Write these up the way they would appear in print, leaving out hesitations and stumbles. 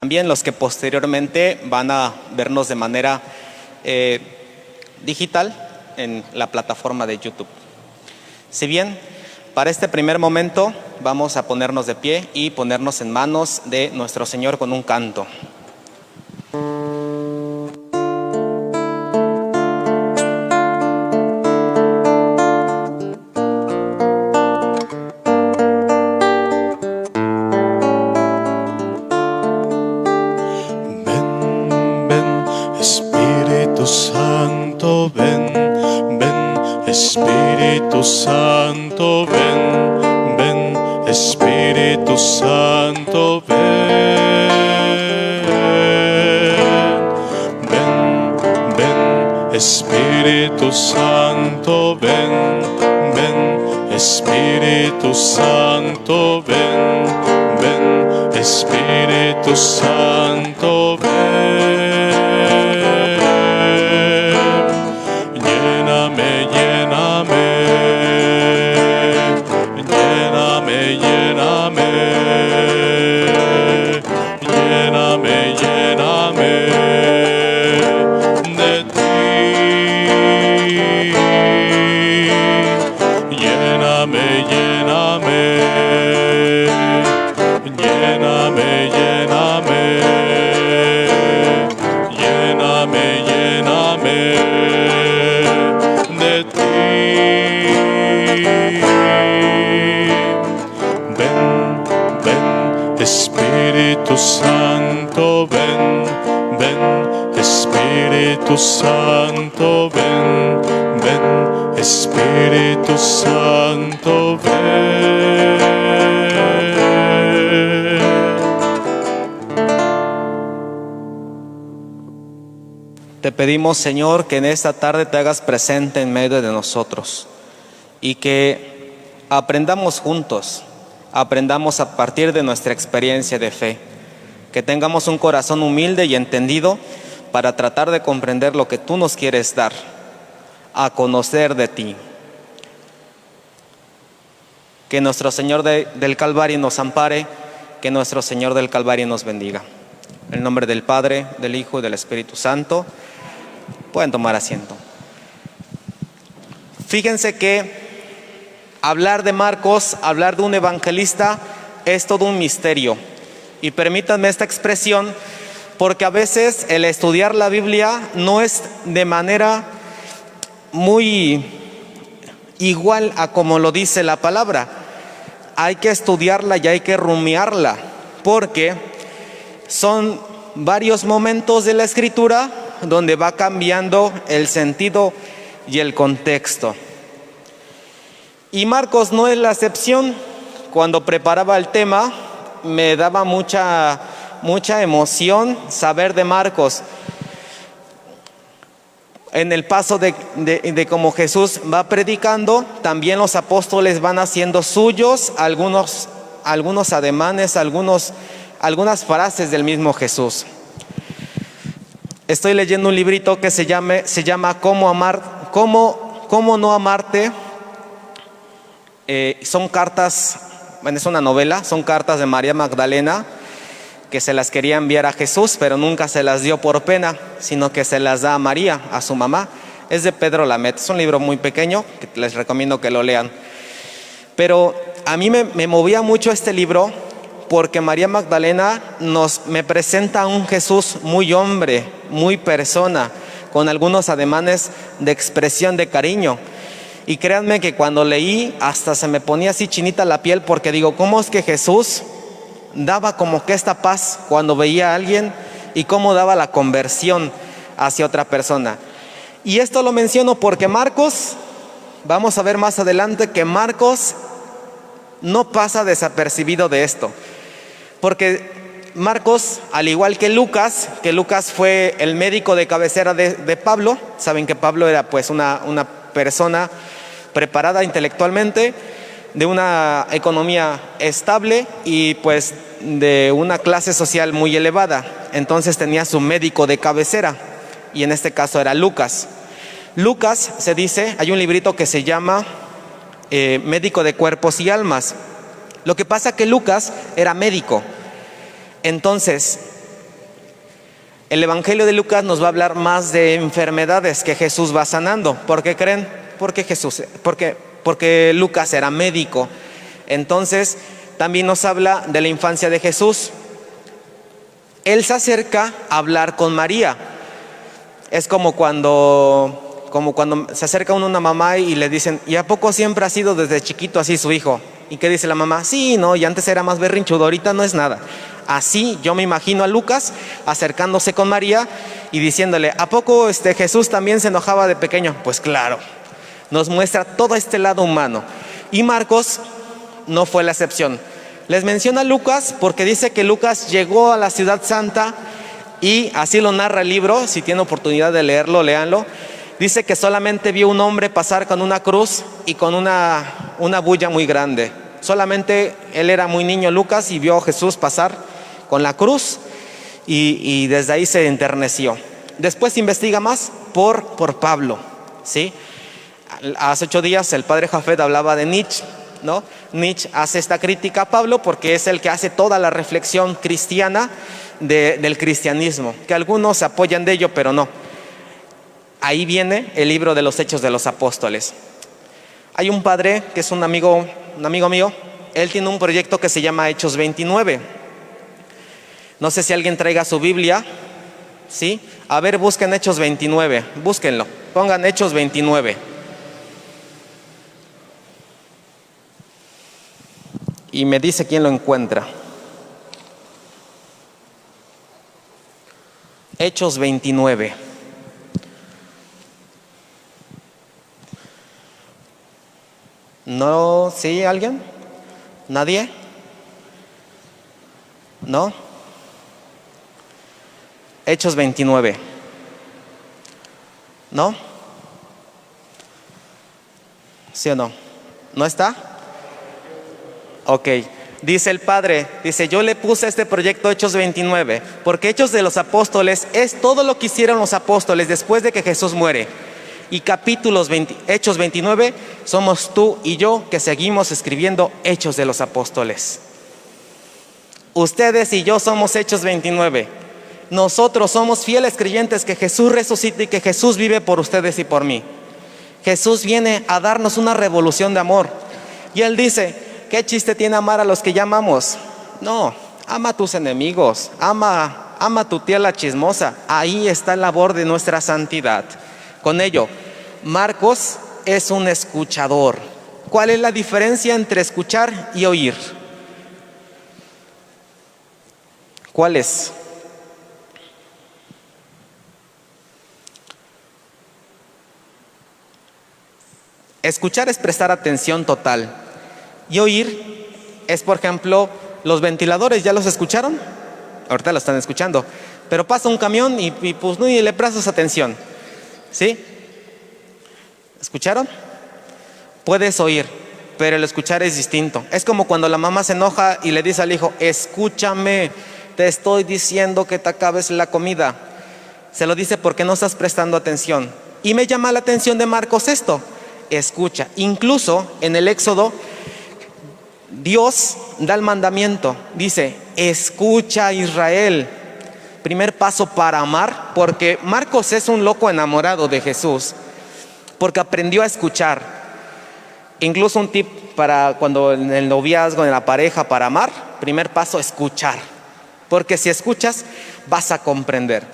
También los que posteriormente van a vernos de manera digital en la plataforma de YouTube. Si bien para este primer momento vamos a ponernos de pie y ponernos en manos de nuestro Señor con un canto. Espíritu Santo, ven, ven, Espíritu Santo, ven, ven, Espíritu Santo, ven, ven, ven, Espíritu Santo, ven, ven, Espíritu Santo, ven, ven, Espíritu Santo, ven. Lléname, lléname, lléname, lléname, lléname, lléname de ti. Lléname, lléname, lléname, lléname, lléname, lléname de ti. Ven, ven, Espíritu Santo, ven, ven, Espíritu Santo, ven, ven, Espíritu Santo, ven. Te pedimos, Señor, que en esta tarde te hagas presente en medio de nosotros y que aprendamos juntos, aprendamos a partir de nuestra experiencia de fe, que tengamos un corazón humilde y entendido para tratar de comprender lo que tú nos quieres dar, a conocer de ti. Que nuestro Señor del Calvario nos ampare, que nuestro Señor del Calvario nos bendiga. En el nombre del Padre, del Hijo y del Espíritu Santo. Pueden tomar asiento. Fíjense que hablar de Marcos, hablar de un evangelista, es todo un misterio. Y permítanme esta expresión, porque a veces el estudiar la Biblia no es de manera muy igual a como lo dice la palabra. Hay que estudiarla y hay que rumiarla, porque son varios momentos de la Escritura donde va cambiando el sentido y el contexto. Y Marcos no es la excepción. Cuando preparaba el tema, me daba mucha emoción saber de Marcos. En el paso de cómo Jesús va predicando, también los apóstoles van haciendo suyos algunos ademanes, algunas frases del mismo Jesús. Estoy leyendo un librito que se llama ¿Cómo no amarte? Son cartas, bueno, es una novela, son cartas de María Magdalena que se las quería enviar a Jesús, pero nunca se las dio por pena, sino que se las da a María, a su mamá. Es de Pedro Lamet, es un libro muy pequeño que les recomiendo que lo lean. Pero a mí me movía mucho este libro porque María Magdalena me presenta a un Jesús muy hombre, muy persona, con algunos ademanes de expresión de cariño. Y créanme que cuando leí hasta se me ponía así chinita la piel, porque digo, ¿cómo es que Jesús daba como que esta paz cuando veía a alguien y cómo daba la conversión hacia otra persona? Y esto lo menciono porque Marcos, vamos a ver más adelante que Marcos no pasa desapercibido de esto. Porque Marcos, al igual que Lucas fue el médico de cabecera de Pablo, saben que Pablo era pues una persona preparada intelectualmente, de una economía estable y pues de una clase social muy elevada. Entonces tenía su médico de cabecera y en este caso era Lucas. Lucas, se dice, hay un librito que se llama Médico de Cuerpos y Almas. Lo que pasa que Lucas era médico. Entonces, El Evangelio de Lucas nos va a hablar más de enfermedades que Jesús va sanando. ¿Por qué creen? Porque Lucas era médico. Entonces, también nos habla de la infancia de Jesús. Él se acerca a hablar con María. Es como cuando se acerca una mamá y le dicen, ¿y a poco siempre ha sido desde chiquito así su hijo? ¿Y qué dice la mamá? Sí, no, y antes era más berrinchudo, ahorita no es nada. Así yo me imagino a Lucas acercándose con María y diciéndole, ¿a poco Jesús también se enojaba de pequeño? Pues claro, nos muestra todo este lado humano. Y Marcos no fue la excepción. Les menciona Lucas porque dice que Lucas llegó a la ciudad santa y así lo narra el libro. Si tienen oportunidad de leerlo, léanlo. Dice que solamente vio un hombre pasar con una cruz y con una bulla muy grande. Solamente él era muy niño, Lucas, y vio a Jesús pasar con la cruz y desde ahí se enterneció. Después investiga más por Pablo, ¿sí? Hace 8 días el padre Jafet hablaba de Nietzsche, ¿no? Nietzsche hace esta crítica a Pablo porque es el que hace toda la reflexión cristiana del cristianismo, que algunos se apoyan de ello, pero no. Ahí viene el libro de los Hechos de los Apóstoles. Hay un padre que es un amigo mío, él tiene un proyecto que se llama Hechos 29. No sé si alguien traiga su Biblia, ¿sí? A ver, busquen Hechos 29, búsquenlo, pongan Hechos 29. Y me dice quién lo encuentra. Hechos 29. ¿No? ¿Sí? ¿Alguien? ¿Nadie? ¿No? Hechos 29. ¿No? ¿Sí o no? ¿No está? Ok. Dice el padre, dice, yo le puse este proyecto Hechos 29, porque Hechos de los Apóstoles es todo lo que hicieron los apóstoles después de que Jesús muere. Y Hechos 29, somos tú y yo que seguimos escribiendo Hechos de los Apóstoles. Ustedes y yo somos Hechos 29. Nosotros somos fieles creyentes que Jesús resucita y que Jesús vive por ustedes y por mí. Jesús viene a darnos una revolución de amor. Y Él dice, ¿qué chiste tiene amar a los que ya amamos? No, ama a tus enemigos, ama a tu tía la chismosa. Ahí está la labor de nuestra santidad. Con ello, Marcos es un escuchador. ¿Cuál es la diferencia entre escuchar y oír? ¿Cuál es? Escuchar es prestar atención total. Y oír es, por ejemplo, los ventiladores. ¿Ya los escucharon? Ahorita lo están escuchando. Pero pasa un camión y pues no, y le prestas atención. ¿Sí? ¿Escucharon? Puedes oír, pero el escuchar es distinto. Es como cuando la mamá se enoja y le dice al hijo, escúchame, te estoy diciendo que te acabes la comida. Se lo dice porque no estás prestando atención. Y me llama la atención de Marcos esto, escucha. Incluso en el Éxodo, Dios da el mandamiento, dice, escucha Israel. Primer paso para amar, porque Marcos es un loco enamorado de Jesús, porque aprendió a escuchar. Incluso un tip para cuando en el noviazgo, en la pareja, para amar, primer paso, escuchar. Porque si escuchas, vas a comprender.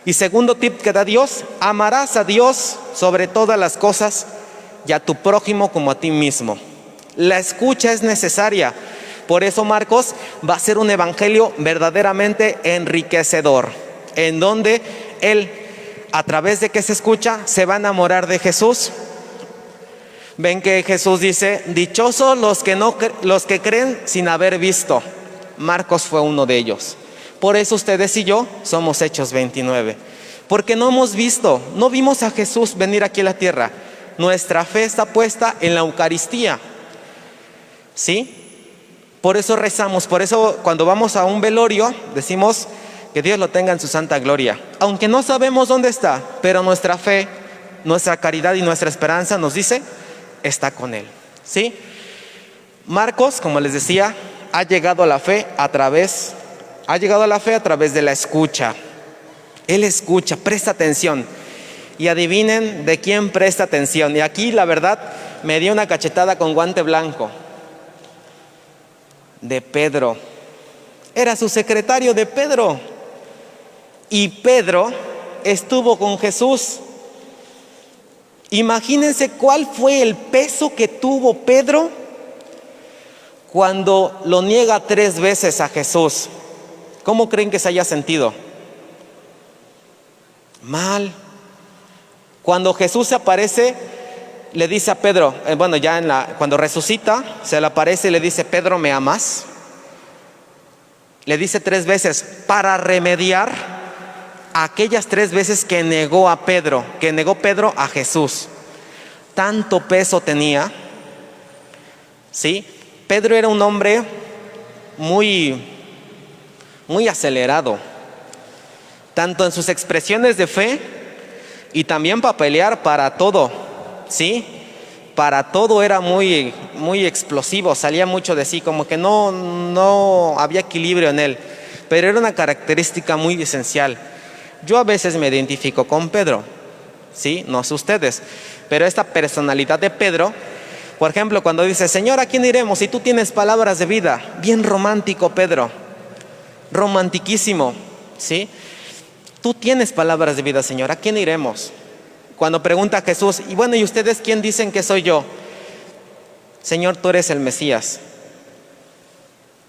Y segundo tip que da Dios, amarás a Dios sobre todas las cosas y a tu prójimo como a ti mismo. La escucha es necesaria. Por eso Marcos va a ser un evangelio verdaderamente enriquecedor, en donde él, a través de que se escucha, se va a enamorar de Jesús. Ven que Jesús dice, dichosos los que creen sin haber visto. Marcos fue uno de ellos. Por eso ustedes y yo somos Hechos 29. Porque no hemos visto, no vimos a Jesús venir aquí a la tierra. Nuestra fe está puesta en la Eucaristía. ¿Sí? Por eso rezamos, por eso cuando vamos a un velorio decimos que Dios lo tenga en su santa gloria. Aunque no sabemos dónde está, pero nuestra fe, nuestra caridad y nuestra esperanza nos dice, está con Él. ¿Sí? Marcos, como les decía, ha llegado a la fe a través de la escucha. Él escucha, presta atención. Y adivinen de quién presta atención. Y aquí la verdad me dio una cachetada con guante blanco. De Pedro. Era su secretario de Pedro. Y Pedro estuvo con Jesús. Imagínense cuál fue el peso que tuvo Pedro cuando lo niega 3 veces a Jesús. ¿Cómo creen que se haya sentido? Mal. Cuando Jesús se aparece, le dice a Pedro, cuando resucita, se le aparece y le dice: Pedro, ¿me amas? Le dice 3 veces para remediar aquellas 3 veces que negó Pedro a Jesús. Tanto peso tenía, ¿sí? Pedro era un hombre muy acelerado, tanto en sus expresiones de fe y también para pelear para todo, ¿sí? Para todo era muy explosivo, salía mucho de sí, como que no había equilibrio en él, pero era una característica muy esencial. Yo a veces me identifico con Pedro, ¿sí? No sé ustedes, pero esta personalidad de Pedro, por ejemplo, cuando dice: Señor, ¿a quién iremos? Si tú tienes palabras de vida. Bien romántico Pedro, romantiquísimo, ¿sí? Tú tienes palabras de vida, Señor, ¿a quién iremos? Cuando pregunta a Jesús: ¿y ustedes quién dicen que soy yo? Señor, tú eres el Mesías.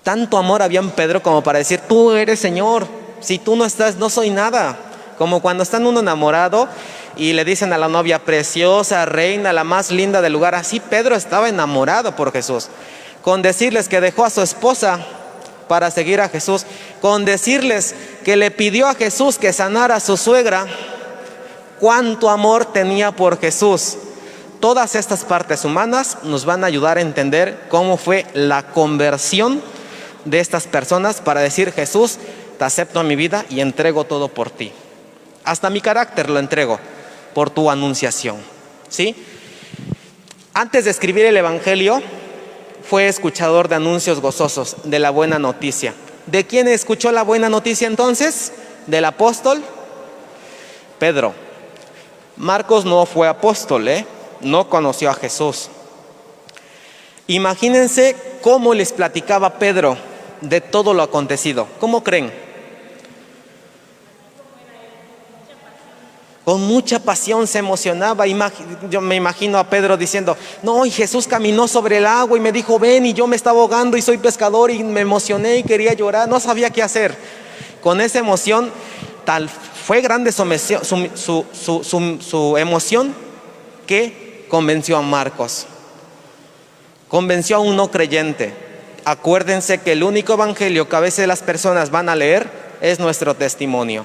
Tanto amor había en Pedro como para decir: tú eres Señor, si tú no estás, no soy nada. Como cuando están uno enamorado y le dicen a la novia: preciosa, reina, la más linda del lugar. Así Pedro estaba enamorado por Jesús. Con decirles que dejó a su esposa para seguir a Jesús, con decirles que le pidió a Jesús que sanara a su suegra. Cuánto amor tenía por Jesús. Todas estas partes humanas nos van a ayudar a entender cómo fue la conversión de estas personas para decir: Jesús, te acepto en mi vida y entrego todo por ti. Hasta mi carácter lo entrego por tu anunciación, ¿sí? Antes de escribir el Evangelio, fue escuchador de anuncios gozosos, de la buena noticia. ¿De quién escuchó la buena noticia entonces? ¿Del apóstol? Pedro. Marcos no fue apóstol, no conoció a Jesús. Imagínense cómo les platicaba Pedro de todo lo acontecido. ¿Cómo creen? Con mucha pasión se emocionaba. Yo me imagino a Pedro diciendo: no, y Jesús caminó sobre el agua y me dijo: ven, y yo me estaba ahogando y soy pescador, y me emocioné y quería llorar, no sabía qué hacer. Con esa emoción, tal fue grande su emoción, que convenció a Marcos, convenció a un no creyente. Acuérdense que el único evangelio que a veces las personas van a leer es nuestro testimonio.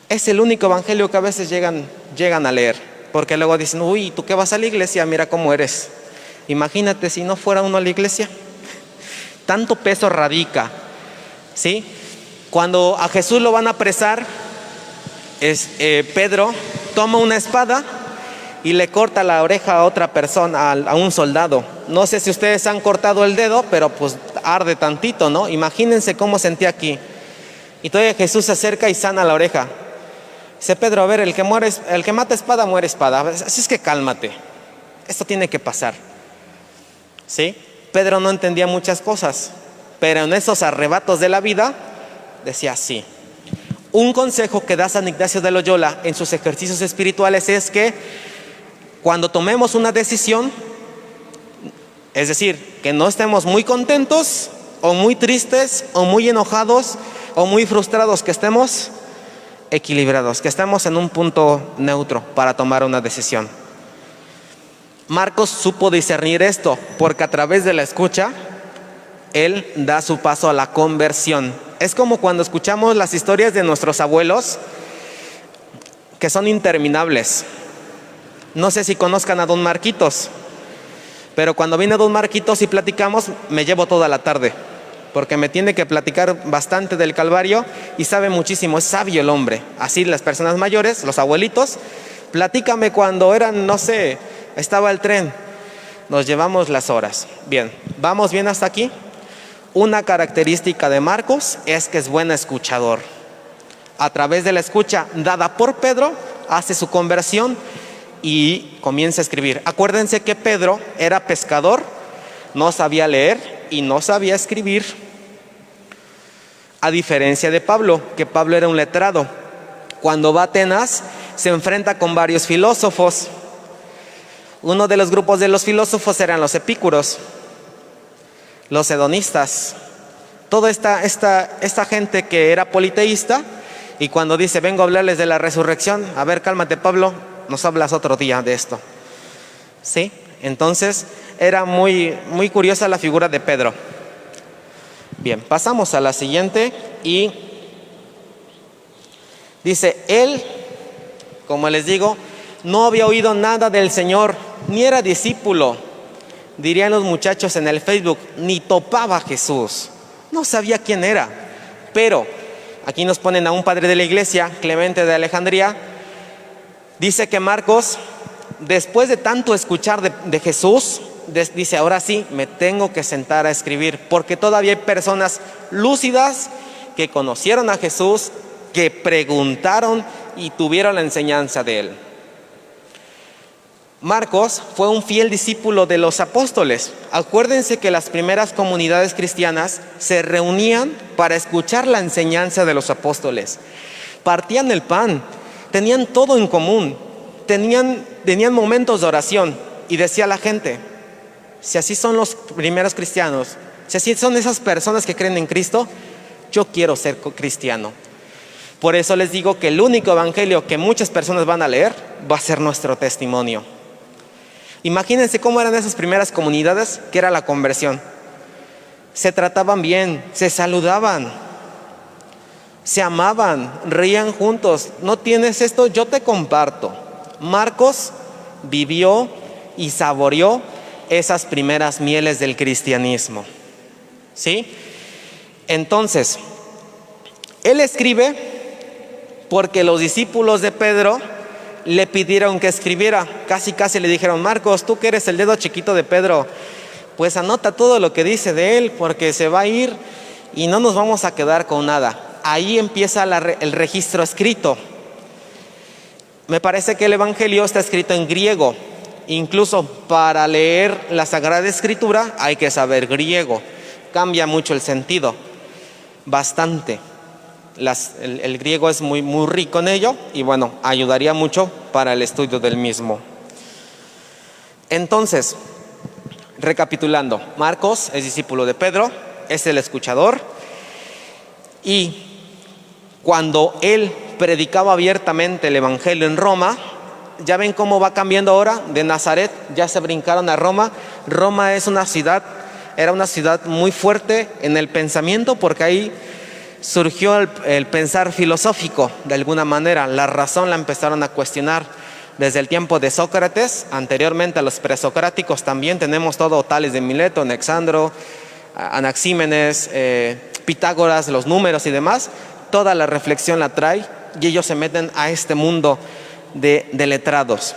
Es el único evangelio que a veces llegan a leer, porque luego dicen: uy, ¿tú qué vas a la iglesia? Mira cómo eres. Imagínate si no fuera uno a la iglesia. Tanto peso radica, ¿sí? Cuando a Jesús lo van a apresar, Pedro toma una espada y le corta la oreja a otra persona, a un soldado. No sé si ustedes han cortado el dedo, pero pues arde tantito, ¿no? Imagínense cómo sentí aquí. Y todavía Jesús se acerca y sana la oreja. Dice Pedro: a ver, el que mata espada muere espada. Así es que cálmate, esto tiene que pasar, ¿sí? Pedro no entendía muchas cosas, pero en esos arrebatos de la vida decía sí. Un consejo que da San Ignacio de Loyola en sus ejercicios espirituales es que cuando tomemos una decisión, es decir, que no estemos muy contentos o muy tristes o muy enojados o muy frustrados, que estemos equilibrados, que estemos en un punto neutro para tomar una decisión. Marcos supo discernir esto, porque a través de la escucha él da su paso a la conversión. Es como cuando escuchamos las historias de nuestros abuelos, que son interminables. No sé si conozcan a don Marquitos, pero cuando viene don Marquitos y platicamos, me llevo toda la tarde, porque me tiene que platicar bastante del Calvario y sabe muchísimo, es sabio el hombre. Así las personas mayores, los abuelitos: platícame cuando eran, no sé, estaba el tren. Nos llevamos las horas. Bien, ¿vamos bien hasta aquí? Una característica de Marcos es que es buen escuchador. a través de la escucha dada por Pedro, hace su conversión y comienza a escribir. Acuérdense que Pedro era pescador, no sabía leer y no sabía escribir, a diferencia de Pablo, que Pablo era un letrado. Cuando va a Atenas, se enfrenta con varios filósofos. Uno de los grupos de los filósofos eran los epícuros, los hedonistas, toda esta gente que era politeísta. Y cuando dice, vengo a hablarles de la resurrección, a ver, cálmate Pablo, nos hablas otro día de esto. ¿Sí? Entonces, era muy curiosa la figura de Pedro. Bien, pasamos a la siguiente y dice, él, como les digo, no había oído nada del Señor, ni era discípulo, dirían los muchachos en el Facebook, ni topaba a Jesús, no sabía quién era. Pero aquí nos ponen a un padre de la iglesia, Clemente de Alejandría, dice que Marcos, después de tanto escuchar de Jesús, dice, ahora sí, me tengo que sentar a escribir, porque todavía hay personas lúcidas que conocieron a Jesús, que preguntaron y tuvieron la enseñanza de él. Marcos fue un fiel discípulo de los apóstoles. Acuérdense que las primeras comunidades cristianas se reunían para escuchar la enseñanza de los apóstoles. Partían el pan, tenían todo en común, tenían momentos de oración y decía la gente, si así son los primeros cristianos, si así son esas personas que creen en Cristo, yo quiero ser cristiano. Por eso les digo que el único evangelio que muchas personas van a leer va a ser nuestro testimonio. Imagínense cómo eran esas primeras comunidades, que era la conversión. Se trataban bien, se saludaban, se amaban, reían juntos. ¿No tienes esto? Yo te comparto. Marcos vivió y saboreó esas primeras mieles del cristianismo. ¿Sí? Entonces, él escribe porque los discípulos de Pedro le pidieron que escribiera. Casi le dijeron, Marcos, tú que eres el dedo chiquito de Pedro, pues anota todo lo que dice de él, porque se va a ir y no nos vamos a quedar con nada. Ahí empieza el registro escrito. Me parece que el evangelio está escrito en griego. Incluso para leer la Sagrada Escritura hay que saber griego. Cambia mucho el sentido, bastante. El griego es muy rico en ello y bueno, ayudaría mucho para el estudio del mismo. Entonces, recapitulando, Marcos es discípulo de Pedro, es el escuchador, y cuando él predicaba abiertamente el evangelio en Roma, ya ven cómo va cambiando ahora, de Nazaret ya se brincaron a Roma. Roma era una ciudad muy fuerte en el pensamiento, porque ahí surgió el pensar filosófico de alguna manera. La razón la empezaron a cuestionar desde el tiempo de Sócrates. Anteriormente a los presocráticos también tenemos todo, Tales de Mileto, Alexandro, Anaxímenes, Pitágoras, los números y demás. Toda la reflexión la trae y ellos se meten a este mundo de letrados.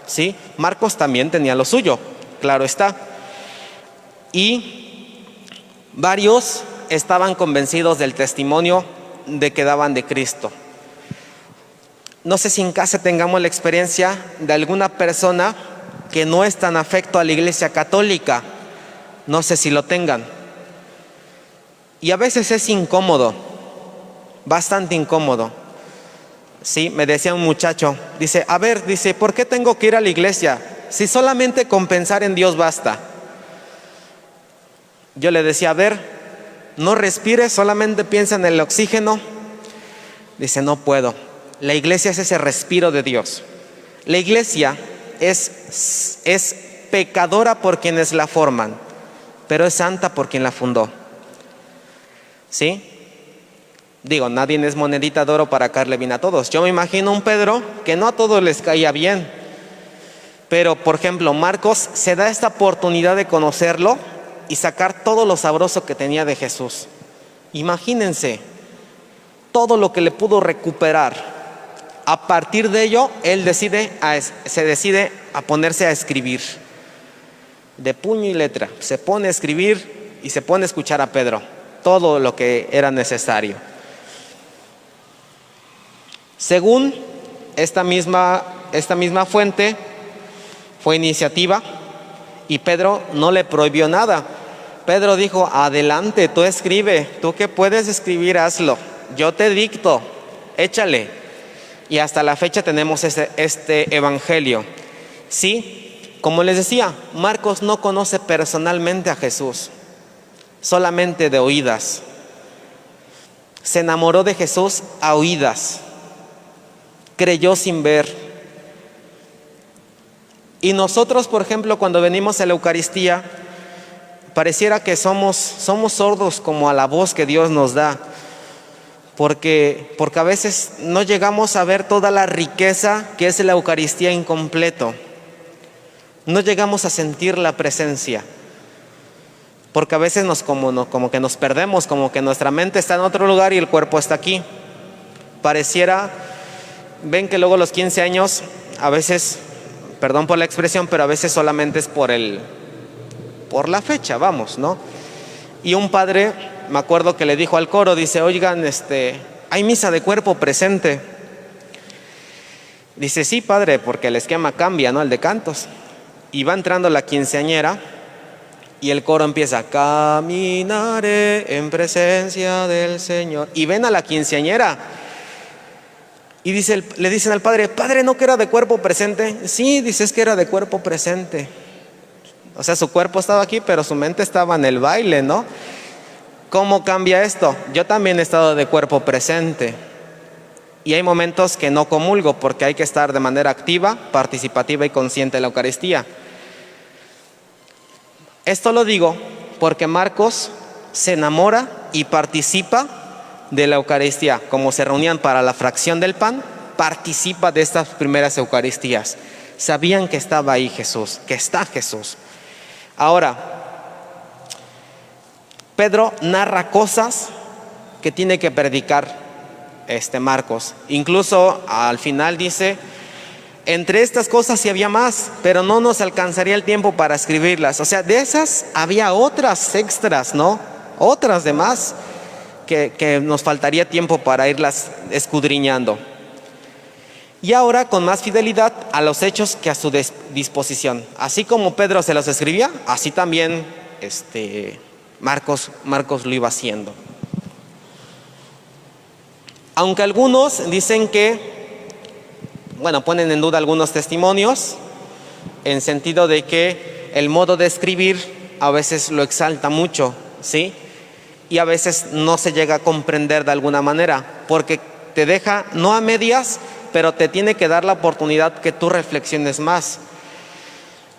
¿Sí? Marcos también tenía lo suyo, claro está. Y varios estaban convencidos del testimonio de que daban de Cristo. No sé si en casa tengamos la experiencia de alguna persona que no es tan afecto a la Iglesia Católica. No sé si lo tengan. Y a veces es incómodo, bastante incómodo. Sí, me decía un muchacho, dice, ¿por qué tengo que ir a la iglesia? Si solamente con pensar en Dios basta. Yo le decía, no respires, solamente piensa en el oxígeno. Dice, no puedo. La iglesia es ese respiro de Dios. La iglesia es pecadora por quienes la forman, pero es santa por quien la fundó. ¿Sí? Digo, nadie es monedita de oro para caerle bien a todos. Yo me imagino un Pedro que no a todos les caía bien. Pero, por ejemplo, Marcos se da esta oportunidad de conocerlo y sacar todo lo sabroso que tenía de Jesús. Imagínense todo lo que le pudo recuperar. A partir de ello, él se decide a ponerse a escribir. De puño y letra. Se pone a escribir y se pone a escuchar a Pedro. Todo lo que era necesario. Según esta misma fuente, fue iniciativa y Pedro no le prohibió nada. Pedro dijo, adelante, tú escribe, tú que puedes escribir, hazlo, yo te dicto, échale. Y hasta la fecha tenemos este evangelio. Sí, como les decía, Marcos no conoce personalmente a Jesús, solamente de oídas. Se enamoró de Jesús a oídas, creyó sin ver. Y nosotros, por ejemplo, cuando venimos a la Eucaristía, pareciera que somos sordos como a la voz que Dios nos da, porque a veces no llegamos a ver toda la riqueza que es la Eucaristía incompleto. No llegamos a sentir la presencia, porque a veces como que nos perdemos, como que nuestra mente está en otro lugar y el cuerpo está aquí. Pareciera, ven que luego los 15 años, a veces, perdón por la expresión, pero a veces solamente es por la fecha, vamos, ¿no? Y un padre, me acuerdo que le dijo al coro, dice, oigan, hay misa de cuerpo presente. Dice, sí, padre, porque el esquema cambia, ¿no? El de cantos. Y va entrando la quinceañera y el coro empieza, caminaré en presencia del Señor. Y ven a la quinceañera y le dicen al padre, padre, ¿no que era de cuerpo presente? Sí, dice, es que era de cuerpo presente. O sea, su cuerpo estaba aquí, pero su mente estaba en el baile, ¿no? ¿Cómo cambia esto? Yo también he estado de cuerpo presente. Y hay momentos que no comulgo porque hay que estar de manera activa, participativa y consciente de la Eucaristía. Esto lo digo porque Marcos se enamora y participa de la Eucaristía. Como se reunían para la fracción del pan, participa de estas primeras Eucaristías. Sabían que estaba ahí Jesús, que está Jesús. Ahora, Pedro narra cosas que tiene que predicar Marcos. Incluso al final dice, entre estas cosas sí había más, pero no nos alcanzaría el tiempo para escribirlas. O sea, de esas había otras extras, ¿no? Otras demás que nos faltaría tiempo para irlas escudriñando. Y ahora con más fidelidad a los hechos que a su disposición. Así como Pedro se los escribía, así también Marcos lo iba haciendo. Aunque algunos dicen que, ponen en duda algunos testimonios, en sentido de que el modo de escribir a veces lo exalta mucho, ¿sí? Y a veces no se llega a comprender de alguna manera, porque te deja, no a medias, pero te tiene que dar la oportunidad que tú reflexiones más.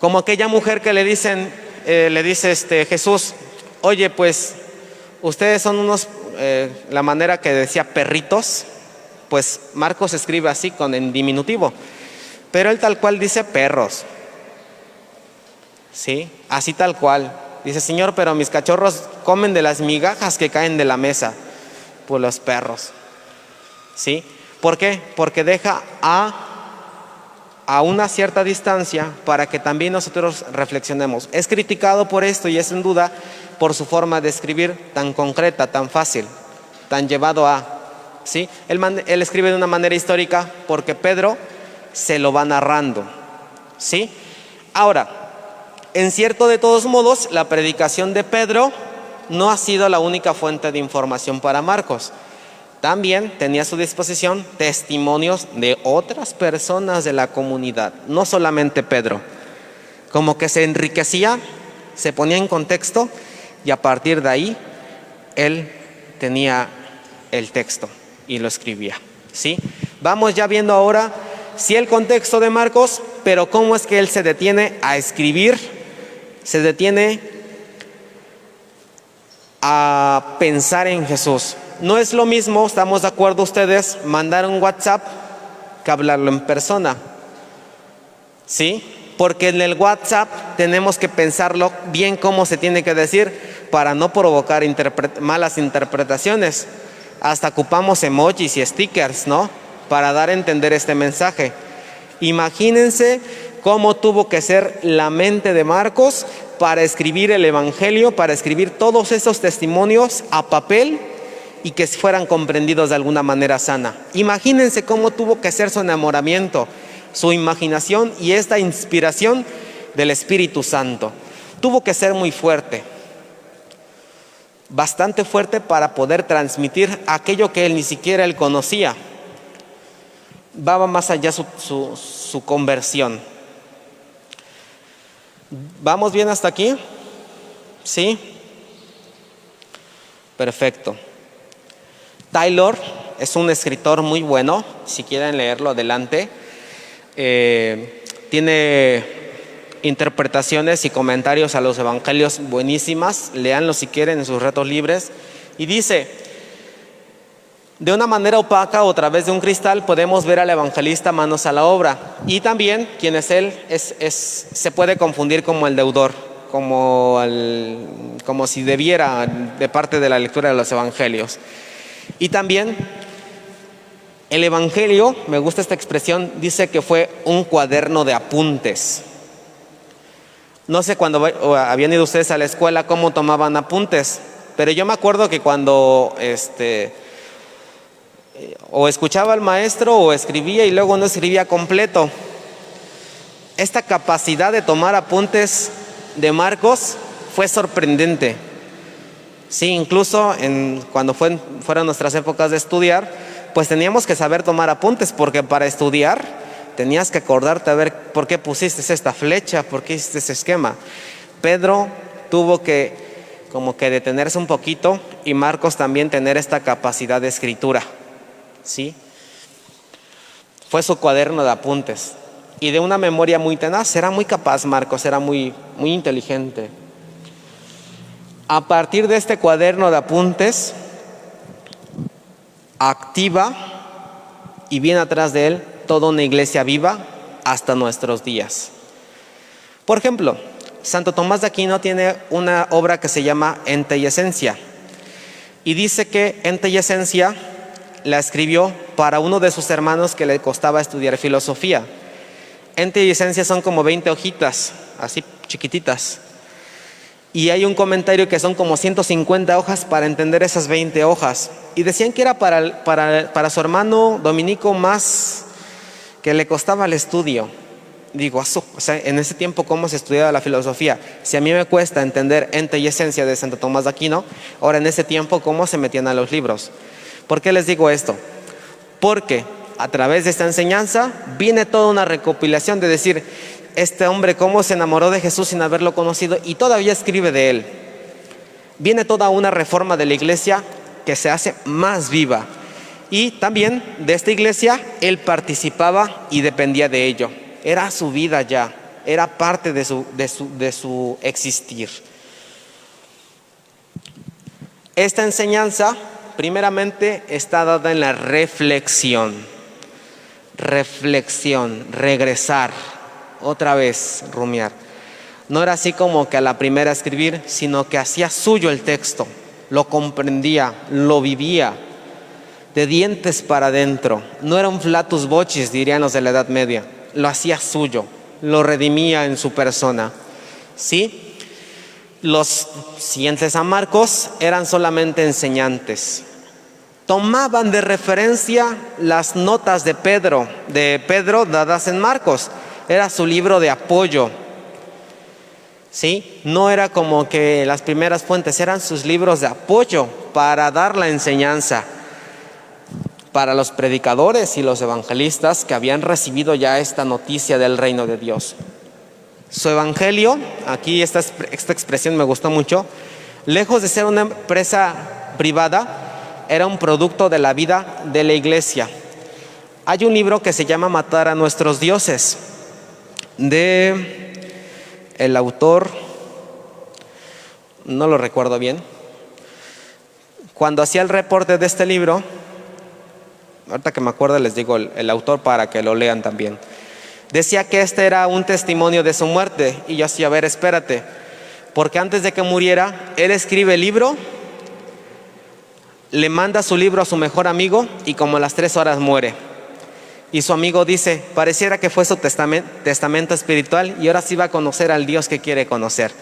Como aquella mujer que le dice Jesús, oye, pues, ustedes son unos, la manera que decía perritos, pues Marcos escribe así en diminutivo, pero él tal cual dice perros, ¿sí? Así tal cual. Dice, Señor, pero mis cachorros comen de las migajas que caen de la mesa. Pues los perros, ¿sí? ¿Por qué? Porque deja a una cierta distancia para que también nosotros reflexionemos. Es criticado por esto y es sin duda por su forma de escribir tan concreta, tan fácil, tan llevado a, ¿sí? Él escribe de una manera histórica porque Pedro se lo va narrando, ¿sí? Ahora, en cierto, de todos modos, la predicación de Pedro no ha sido la única fuente de información para Marcos. También tenía a su disposición testimonios de otras personas de la comunidad, no solamente Pedro. Como que se enriquecía, se ponía en contexto y a partir de ahí él tenía el texto y lo escribía, ¿sí? Vamos ya viendo ahora, sí, el contexto de Marcos, pero cómo es que él se detiene a escribir, se detiene a pensar en Jesús. No es lo mismo, estamos de acuerdo ustedes, mandar un WhatsApp que hablarlo en persona, ¿sí? Porque en el WhatsApp tenemos que pensarlo bien cómo se tiene que decir para no provocar malas interpretaciones. Hasta ocupamos emojis y stickers, ¿no? Para dar a entender este mensaje. Imagínense cómo tuvo que ser la mente de Marcos para escribir el Evangelio, para escribir todos esos testimonios a papel y que fueran comprendidos de alguna manera sana. Imagínense cómo tuvo que ser su enamoramiento, su imaginación y esta inspiración del Espíritu Santo. Tuvo que ser muy fuerte, bastante fuerte para poder transmitir aquello que él ni siquiera él conocía. Va más allá su conversión. ¿Vamos bien hasta aquí? ¿Sí? Perfecto. Taylor es un escritor muy bueno, si quieren leerlo adelante. Tiene interpretaciones y comentarios a los evangelios buenísimas, léanlo si quieren en sus ratos libres. Y dice: de una manera opaca o a través de un cristal podemos ver al evangelista manos a la obra, y también quién es él se puede confundir como el deudor, como si debiera de parte de la lectura de los evangelios. Y también el evangelio, me gusta esta expresión, dice que fue un cuaderno de apuntes. No sé cuando habían ido ustedes a la escuela cómo tomaban apuntes, pero yo me acuerdo que cuando o escuchaba al maestro o escribía y luego no escribía completo. Esta capacidad de tomar apuntes de Marcos fue sorprendente. Sí, incluso cuando fueron nuestras épocas de estudiar, pues teníamos que saber tomar apuntes, porque para estudiar tenías que acordarte a ver por qué pusiste esta flecha, por qué hiciste ese esquema. Pedro tuvo que como que detenerse un poquito, y Marcos también tener esta capacidad de escritura, ¿sí? Fue su cuaderno de apuntes y de una memoria muy tenaz. Era muy capaz Marcos, era muy, muy inteligente. A partir de este cuaderno de apuntes, activa y viene atrás de él toda una iglesia viva hasta nuestros días. Por ejemplo, Santo Tomás de Aquino tiene una obra que se llama Ente y Esencia, y dice que Ente y Esencia la escribió para uno de sus hermanos que le costaba estudiar filosofía. Ente y Esencia son como 20 hojitas, así chiquititas. Y hay un comentario que son como 150 hojas para entender esas 20 hojas. Y decían que era para su hermano dominico más que le costaba el estudio. Digo, o sea, en ese tiempo, ¿cómo se estudiaba la filosofía? Si a mí me cuesta entender Ente y Esencia de Santo Tomás de Aquino, ahora en ese tiempo, ¿cómo se metían a los libros? ¿Por qué les digo esto? Porque a través de esta enseñanza viene toda una recopilación de decir, este hombre cómo se enamoró de Jesús sin haberlo conocido, y todavía escribe de él. Viene toda una reforma de la iglesia que se hace más viva. Y también de esta iglesia él participaba y dependía de ello. Era su vida ya, era parte de su existir. Esta enseñanza primeramente está dada en la reflexión. Reflexión, regresar, otra vez rumiar. No era así como que a la primera escribir, sino que hacía suyo el texto, lo comprendía, lo vivía, de dientes para adentro. No era un flatus vocis, dirían los de la Edad Media. Lo hacía suyo, lo redimía en su persona. ¿Sí? Los siguientes a Marcos eran solamente enseñantes. Tomaban de referencia las notas de Pedro dadas en Marcos. Era su libro de apoyo. ¿Sí? No era como que las primeras fuentes, eran sus libros de apoyo para dar la enseñanza para los predicadores y los evangelistas que habían recibido ya esta noticia del reino de Dios. Su evangelio, aquí esta expresión me gustó mucho, lejos de ser una empresa privada, era un producto de la vida de la iglesia. Hay un libro que se llama Matar a nuestros dioses, de el autor, no lo recuerdo bien. Cuando hacía el reporte de este libro, ahorita que me acuerdo les digo el autor para que lo lean también, decía que este era un testimonio de su muerte. Y yo así, a ver, espérate, porque antes de que muriera, él escribe el libro, le manda su libro a su mejor amigo, y como a las 3 horas muere. Y su amigo dice, pareciera que fue su testamento espiritual, y ahora sí va a conocer al Dios que quiere conocer.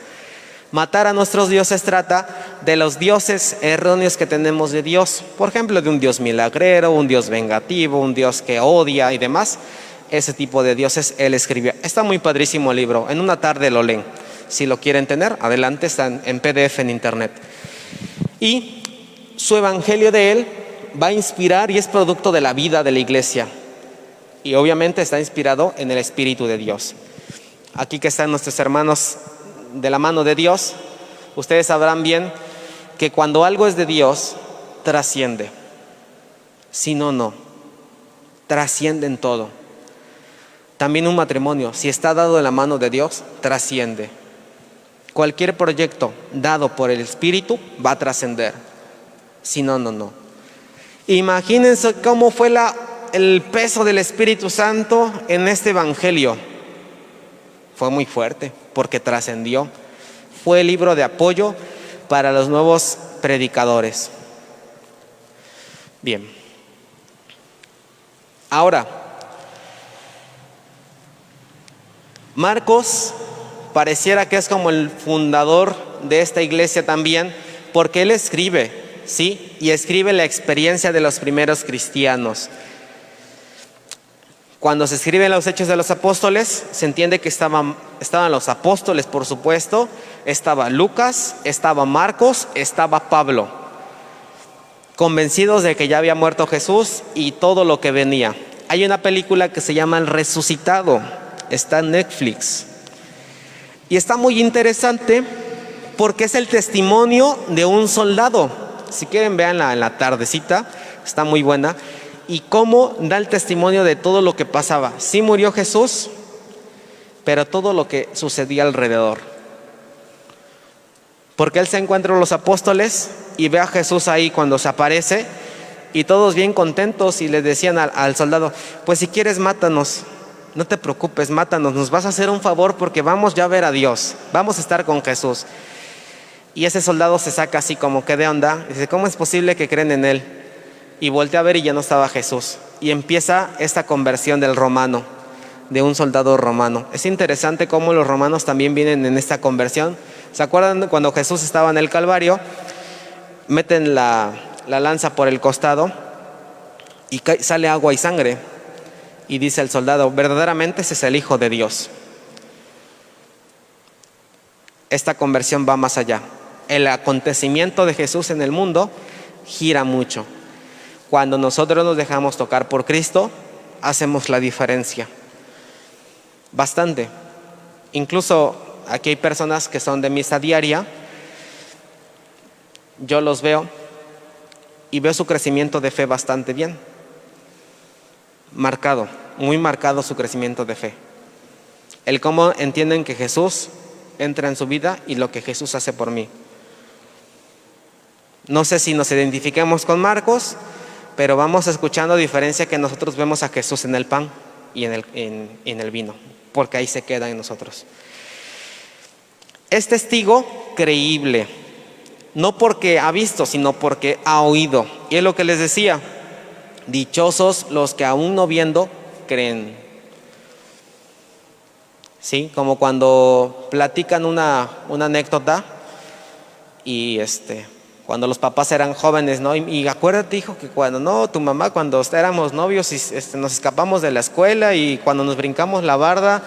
Matar a nuestros dioses trata de los dioses erróneos que tenemos de Dios. Por ejemplo, de un Dios milagrero, un Dios vengativo, un Dios que odia y demás. Ese tipo de dioses él escribió. Está muy padrísimo el libro. En una tarde lo leen. Si lo quieren tener, adelante, está en PDF en internet. Y su evangelio de él va a inspirar y es producto de la vida de la iglesia. Y obviamente está inspirado en el Espíritu de Dios. Aquí que están nuestros hermanos de la mano de Dios, ustedes sabrán bien que cuando algo es de Dios, trasciende. Si no, no. Trasciende en todo. También un matrimonio, si está dado de la mano de Dios, trasciende. Cualquier proyecto dado por el Espíritu va a trascender. Si no, no, no. Imagínense cómo fue el peso del Espíritu Santo en este evangelio. Fue muy fuerte porque trascendió. Fue el libro de apoyo para los nuevos predicadores. Bien. Ahora, Marcos pareciera que es como el fundador de esta iglesia también, porque él escribe, ¿sí? Y escribe la experiencia de los primeros cristianos. Cuando se escriben los Hechos de los Apóstoles, se entiende que estaban los apóstoles, por supuesto, estaba Lucas, estaba Marcos, estaba Pablo, convencidos de que ya había muerto Jesús y todo lo que venía. Hay una película que se llama El Resucitado, está en Netflix. Y está muy interesante porque es el testimonio de un soldado. Si quieren, véanla en la tardecita, está muy buena. Y cómo da el testimonio de todo lo que pasaba. Sí murió Jesús, pero todo lo que sucedía alrededor. Porque él se encuentra con los apóstoles y ve a Jesús ahí cuando se aparece y todos bien contentos y le decían al soldado, pues si quieres mátanos, no te preocupes, mátanos, nos vas a hacer un favor porque vamos ya a ver a Dios, vamos a estar con Jesús. Y ese soldado se saca así como que de onda, dice, ¿cómo es posible que creen en él? Y voltea a ver y ya no estaba Jesús. Y empieza esta conversión del romano, de un soldado romano. Es interesante cómo los romanos también vienen en esta conversión. ¿Se acuerdan cuando Jesús estaba en el Calvario? Meten la lanza por el costado y sale agua y sangre. Y dice el soldado, verdaderamente ese es el Hijo de Dios. Esta conversión va más allá. El acontecimiento de Jesús en el mundo gira mucho. Cuando nosotros nos dejamos tocar por Cristo, hacemos la diferencia. Bastante. Incluso aquí hay personas que son de misa diaria. Yo los veo y veo su crecimiento de fe bastante bien. Marcado, muy marcado su crecimiento de fe. El cómo entienden que Jesús entra en su vida y lo que Jesús hace por mí. No sé si nos identifiquemos con Marcos, pero vamos escuchando diferencia que nosotros vemos a Jesús en el pan y en el vino, porque ahí se queda en nosotros. Es testigo creíble, no porque ha visto, sino porque ha oído. Y es lo que les decía, dichosos los que aún no viendo creen. ¿Sí? Como cuando platican una anécdota y cuando los papás eran jóvenes, ¿no? Y acuérdate, hijo, que tu mamá, cuando éramos novios y nos escapamos de la escuela y cuando nos brincamos la barda,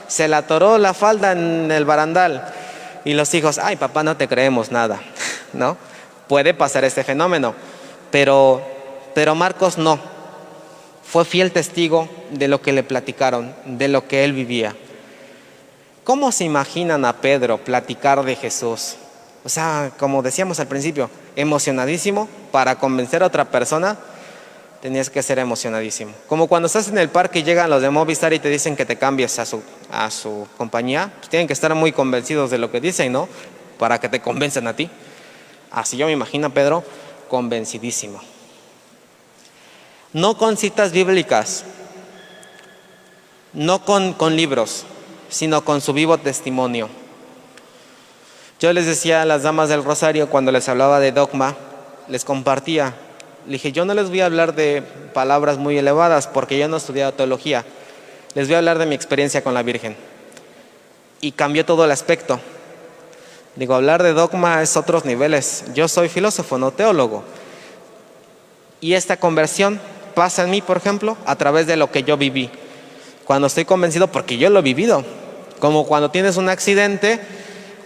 se la atoró la falda en el barandal. Y los hijos, ay, papá, no te creemos nada, ¿no? Puede pasar este fenómeno, pero Marcos no. Fue fiel testigo de lo que le platicaron, de lo que él vivía. ¿Cómo se imaginan a Pedro platicar de Jesús? O sea, como decíamos al principio, emocionadísimo. Para convencer a otra persona, tenías que ser emocionadísimo. Como cuando estás en el parque y llegan los de Movistar y te dicen que te cambies a su compañía, pues tienen que estar muy convencidos de lo que dicen, ¿no? Para que te convenzan a ti. Así yo me imagino a Pedro convencidísimo. No con citas bíblicas, no con libros, sino con su vivo testimonio. Yo les decía a las damas del Rosario cuando les hablaba de dogma, les compartía. Le dije, yo no les voy a hablar de palabras muy elevadas porque yo no he estudiado teología. Les voy a hablar de mi experiencia con la Virgen. Y cambió todo el aspecto. Digo, hablar de dogma es otros niveles. Yo soy filósofo, no teólogo. Y esta conversión pasa en mí, por ejemplo, a través de lo que yo viví. Cuando estoy convencido, porque yo lo he vivido. Como cuando tienes un accidente,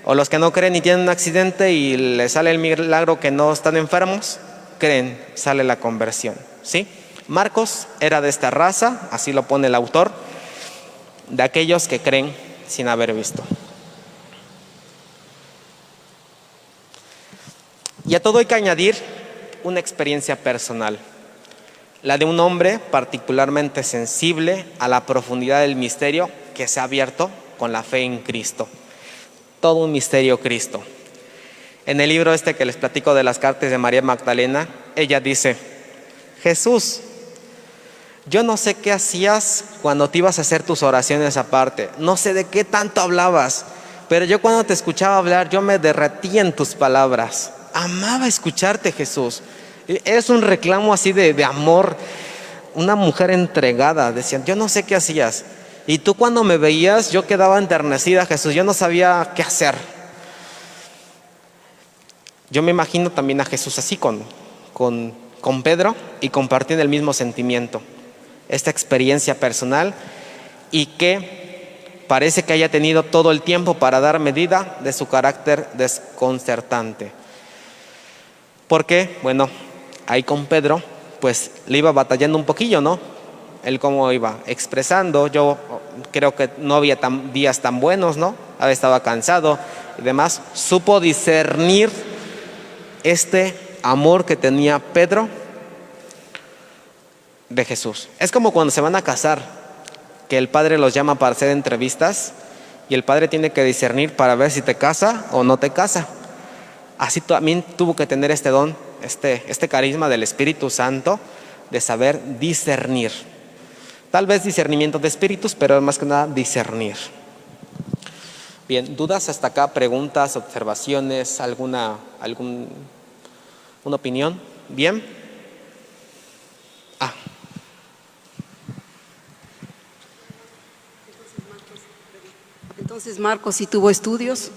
o los que no creen y tienen un accidente y les sale el milagro que no están enfermos, creen, sale la conversión, ¿sí? Marcos era de esta raza, así lo pone el autor, de aquellos que creen sin haber visto. Y a todo hay que añadir una experiencia personal, la de un hombre particularmente sensible a la profundidad del misterio que se ha abierto con la fe en Cristo. Todo un misterio Cristo. En el libro este que les platico de las cartas de María Magdalena, ella dice: Jesús, yo no sé qué hacías cuando te ibas a hacer tus oraciones aparte, no sé de qué tanto hablabas, pero yo cuando te escuchaba hablar, yo me derretía en tus palabras. Amaba escucharte, Jesús. Es un reclamo así de amor, una mujer entregada. Decían, yo no sé qué hacías. Y tú cuando me veías, yo quedaba enternecida, Jesús, yo no sabía qué hacer. Yo me imagino también a Jesús así con Pedro y compartiendo el mismo sentimiento, esta experiencia personal, y que parece que haya tenido todo el tiempo para dar medida de su carácter desconcertante. Porque, bueno, ahí con Pedro, pues le iba batallando un poquillo, ¿no? Él cómo iba expresando, yo creo que no había días tan buenos, ¿no? Estaba cansado y demás. Supo discernir este amor que tenía Pedro de Jesús. Es como cuando se van a casar, que el padre los llama para hacer entrevistas y el padre tiene que discernir para ver si te casa o no te casa. Así también tuvo que tener este don, este carisma del Espíritu Santo de saber discernir. Tal vez discernimiento de espíritus, pero más que nada discernir. Bien, ¿dudas hasta acá? ¿Preguntas, observaciones, alguna opinión? ¿Bien? Entonces Marcos sí tuvo estudios,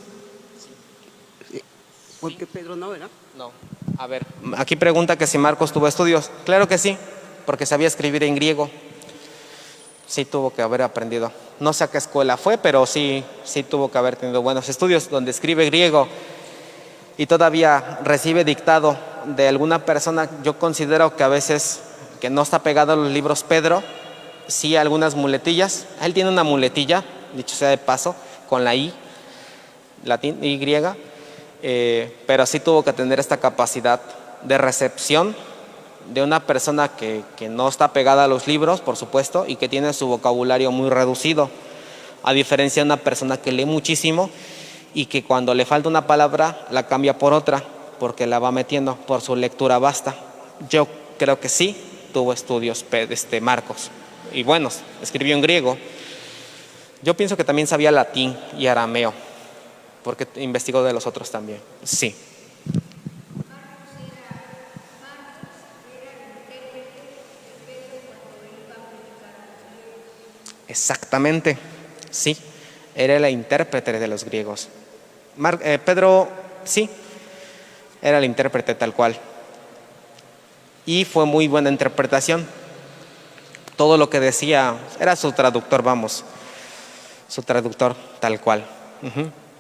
porque Pedro no, ¿verdad? No. A ver, aquí pregunta que si Marcos tuvo estudios. Claro que sí, porque sabía escribir en griego. Sí tuvo que haber aprendido. No sé a qué escuela fue, pero sí tuvo que haber tenido buenos estudios donde escribe griego y todavía recibe dictado de alguna persona. Yo considero que a veces que no está pegado a los libros Pedro, sí algunas muletillas. Él tiene una muletilla, dicho sea de paso, con la I, latín, Y, pero sí tuvo que tener esta capacidad de recepción de una persona que no está pegada a los libros, por supuesto, y que tiene su vocabulario muy reducido, a diferencia de una persona que lee muchísimo y que cuando le falta una palabra la cambia por otra, porque la va metiendo por su lectura vasta. Yo creo que sí tuvo estudios Marcos, y bueno, escribió en griego. Yo pienso que también sabía latín y arameo, porque investigó de los otros también. Sí. Exactamente, sí, era el intérprete de los griegos. Pedro, sí, era el intérprete tal cual. Y fue muy buena interpretación. Todo lo que decía, era su traductor, su traductor tal cual.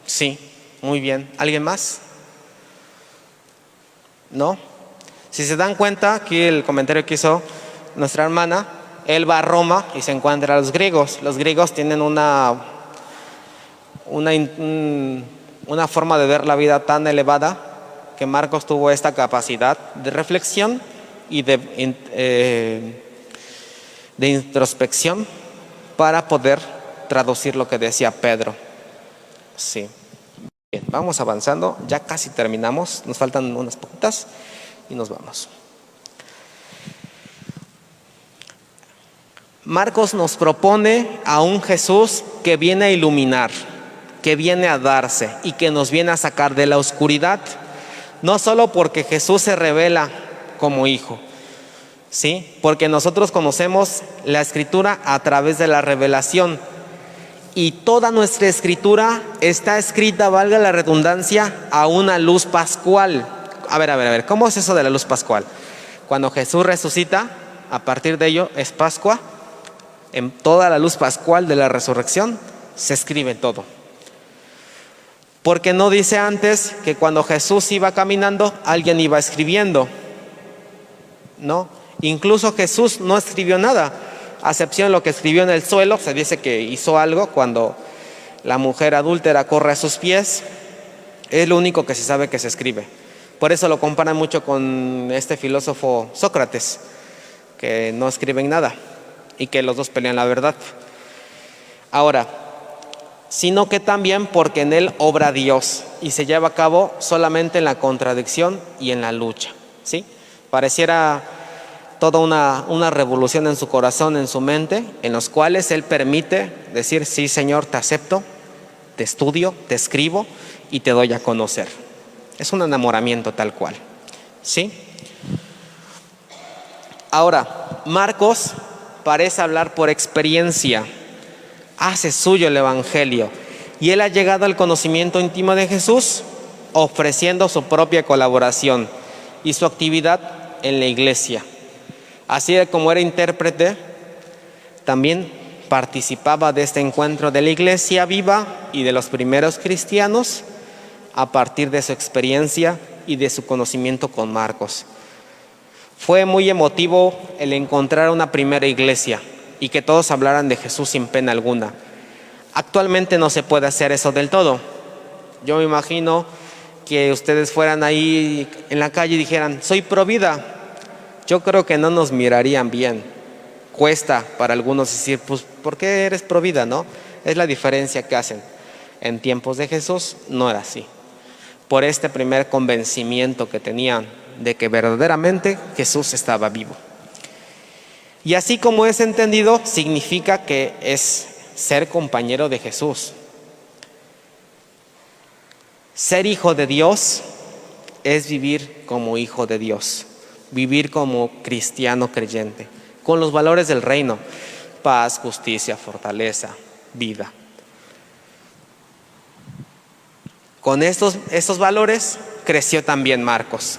Sí, muy bien. ¿Alguien más? ¿No? Si se dan cuenta, aquí el comentario que hizo nuestra hermana, él va a Roma y se encuentra a los griegos. Los griegos tienen una forma de ver la vida tan elevada que Marcos tuvo esta capacidad de reflexión y de introspección para poder traducir lo que decía Pedro. Sí. Bien, vamos avanzando, ya casi terminamos, nos faltan unas poquitas y nos vamos. Marcos nos propone a un Jesús que viene a iluminar, que viene a darse y que nos viene a sacar de la oscuridad, no solo porque Jesús se revela como hijo, ¿sí? Porque nosotros conocemos la Escritura a través de la revelación Y toda nuestra escritura está escrita, valga la redundancia, a una luz pascual. A ver, ¿cómo es eso de la luz pascual? Cuando Jesús resucita, a partir de ello es Pascua, en toda la luz pascual de la resurrección se escribe todo. Porque no dice antes que cuando Jesús iba caminando, alguien iba escribiendo. No, incluso Jesús no escribió nada, a excepción de lo que escribió en el suelo. Se dice que hizo algo cuando la mujer adúltera corre a sus pies. Es lo único que se sabe que se escribe. Por eso lo comparan mucho con este filósofo Sócrates, que no escriben nada y que los dos pelean la verdad. Ahora, sino que también porque en él obra Dios y se lleva a cabo solamente en la contradicción y en la lucha, ¿sí? Pareciera toda una revolución en su corazón, en su mente, en los cuales él permite decir: sí, Señor, te acepto, te estudio, te escribo y te doy a conocer. Es un enamoramiento tal cual, ¿sí? Ahora, Marcos parece hablar por experiencia, hace suyo el Evangelio y él ha llegado al conocimiento íntimo de Jesús ofreciendo su propia colaboración y su actividad en la iglesia. Así de como era intérprete, también participaba de este encuentro de la iglesia viva y de los primeros cristianos a partir de su experiencia y de su conocimiento con Marcos. Fue muy emotivo el encontrar una primera iglesia y que todos hablaran de Jesús sin pena alguna. Actualmente no se puede hacer eso del todo. Yo me imagino que ustedes fueran ahí en la calle y dijeran: soy pro vida. Yo creo que no nos mirarían bien. Cuesta para algunos decir: pues, ¿por qué eres pro vida, no? Es la diferencia que hacen. En tiempos de Jesús no era así. Por este primer convencimiento que tenían de que verdaderamente Jesús estaba vivo. Y así como es entendido, significa que es ser compañero de Jesús. Ser hijo de Dios es vivir como hijo de Dios, vivir como cristiano creyente, con los valores del reino: paz, justicia, fortaleza, vida. Con estos valores creció también Marcos.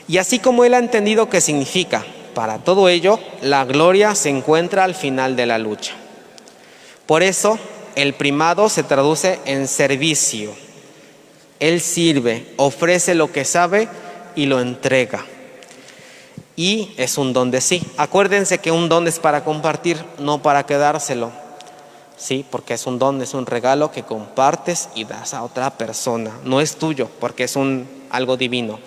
Y así como él ha entendido qué significa, para todo ello, la gloria se encuentra al final de la lucha. Por eso, el primado se traduce en servicio. Él sirve, ofrece lo que sabe y lo entrega. Y es un don de sí. Acuérdense que un don es para compartir, no para quedárselo. Sí, porque es un don, es un regalo que compartes y das a otra persona. No es tuyo, porque es algo divino.